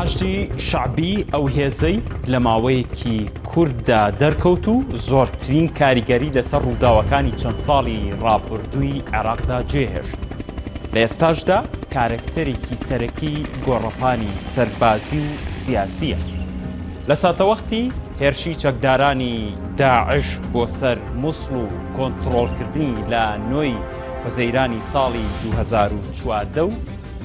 حەشتی شعبی ئەو هێزەی لە ماوەیەکی کووردا دەرکەوت و زۆرترین کاریگەری لەسەر ڕووداوەکانی چەند ساڵی ڕابردووی عێراقدا جێهێشت. لە ئێستاشدا کارکتەرێکی سەرەکی گۆڕەپانی سەربازی و سیاسیە. لە ساتەوەختی هێرشی چەکدارانی داعش بۆ سەر مووسڵ و کۆنتڕۆڵکردنی لە نۆی حوزەیرانی ساڵی 2014 و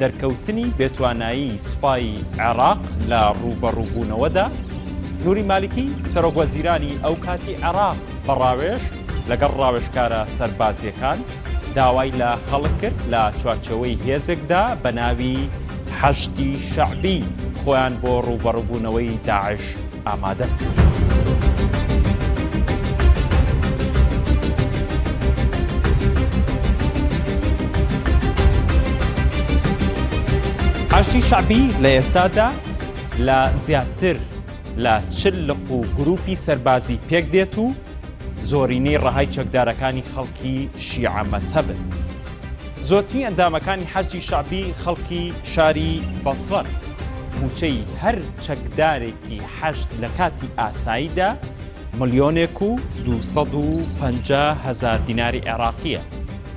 دەرکەوتنی بێتوانایی سوپای عێراق لە ڕوبەڕووبوونەوەدا، نووری مالیکی سەرۆکوەزیرانی ئەو کاتی عێراق بەڕاوێژ لەگەڵ ڕاوێژکارە سەربازیەکان داوای لە خەڵک کرد لە چوارچەوەی هێزێکدا بە ناوی حەشتی شەعبی خۆیان بۆ ڕوبەڕووبوونەوەی داعش ئامادە. حەشتی شەعبی لە ئێستادا لە زیاتر لە 40 گروپی سەربازی پێک دێت و زۆرینەی ڕەهای چەکدارەکانی خەڵکی شیعە مەزهەبن. زۆرترین ئەندامەکانی حەشتی شەعبی خەڵکی شاری بەسڕەن. موچەی هەر چەکدارێکی حەشت لە کاتی ئاساییدا 1,250,000 دیناری عێراقیە،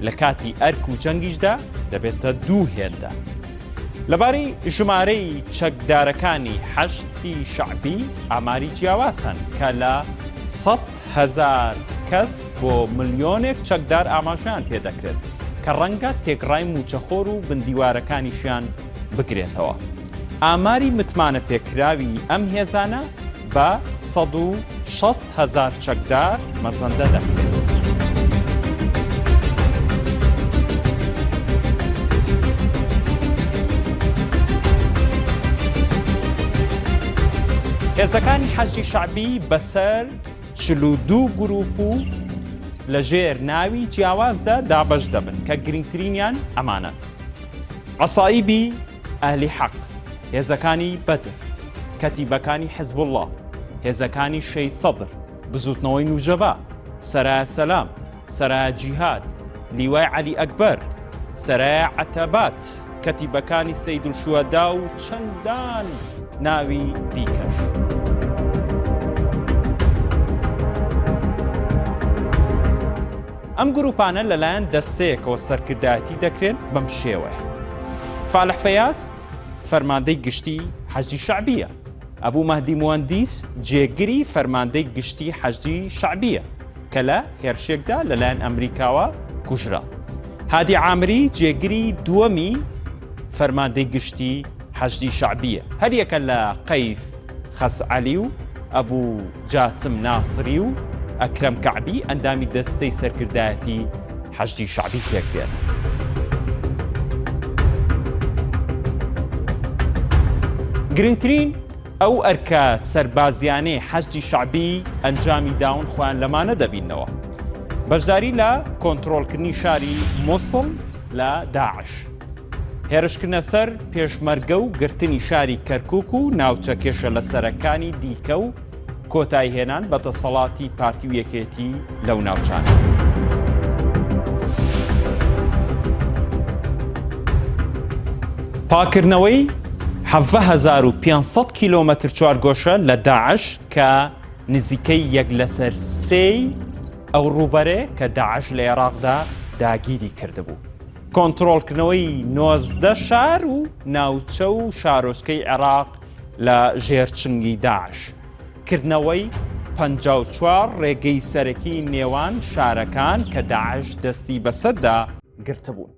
لە کاتی ئەرک و جەنگیشدا دەبێتە 2 هێندە. لەبارەی ژمارەی چەکدارەکانی حەشتی شەعبی ئاماری جیاوازن کە لە 100,000 کەس بۆ ملیۆنێک چەکدار ئاماژیان پێدەکرێت کە ڕەنگە تێکڕای موچەخۆر و بندیوارەکانیشیان بگرێتەوە. ئاماری متمانە پێکراوی ئەم هێزانە بە 160,000 چەکدار مەزەندە دەکرێت. هێزەکانی حەشتی شەعبی بەسەر 42 گروپ و لەژێر ناوی جیاوازدا دابەش دەبن کە گرنگترینیان ئەمانە: عەسایبی ئەهلی حەق، هێزەکانی بەدر، کەتیبەکانی حیزبوڵڵا، هێزەکانی شەید سەدر، بزوتنەوەی نوجەبا، سەرایە سەلام، سەرایە جیهاد، لیوای عەلی ئەکبەر، سەرایە عەتەبات، کەتیبەکانی سەیدولشوهەدا و چەندان ناوی دیکەش. ئەم گروپانە لەلایەن دەستەیەکەوە سەرکردایەتی دەکرێن بەم شێوەیە. فالح فەیاز فەرماندەی گشتی حەشتی شەعبیە. ئەبوو مەهدی موهەندیس جێگری فەرماندەی گشتی حەشتی شەعبیە کە لە هێرشێکدا لەلایەن ئەمریکاوە کوژرا. هادی عامری جێگری دووەمی فەرماندەی گشتی حەشتی شەعبیە. هەر یەکە لە قەیس خەسعەلی و ئەبوو جاسم ناسری و ئەکرەم کەعبی ئەندامی دەستەی سەرکردایەتی حەشتی شەعبی پێک دێن. گرنگترین ئەو ئەرکە سەربازیانەی حەشتی شەعبی ئەنجامی داون خۆیان لەمانە دەبینەوە: بەشداری لە کۆنتڕۆڵکردنی شاری مووسڵ لە داعش، هێرشکردنە سەر پێشمەرگە و گرتنی شاری کەرکووک و ناوچە کێشە لە سەرەکانی دیکە و کۆتایی هێنان بە دەسەڵاتی پارتی و یەکێتی لەو ناوچانە. پاکردنەوەی 17,500 کیلۆمەتر چوارگۆشە لە داعش کە نزیکەی 1/3 ئەو ڕووبەرێ کە داعش لە عێراقدا داگیری کردبوو. کۆنتڕۆڵکردنەوەی 19 شار و ناوچە و شارۆچکەی عێراق لە ژێرچنگی داعش، کردنەوەی 54 ڕێگەی سەرەکی نێوان شارەکان کە داعش دەستی بەسەردا گرتبوون.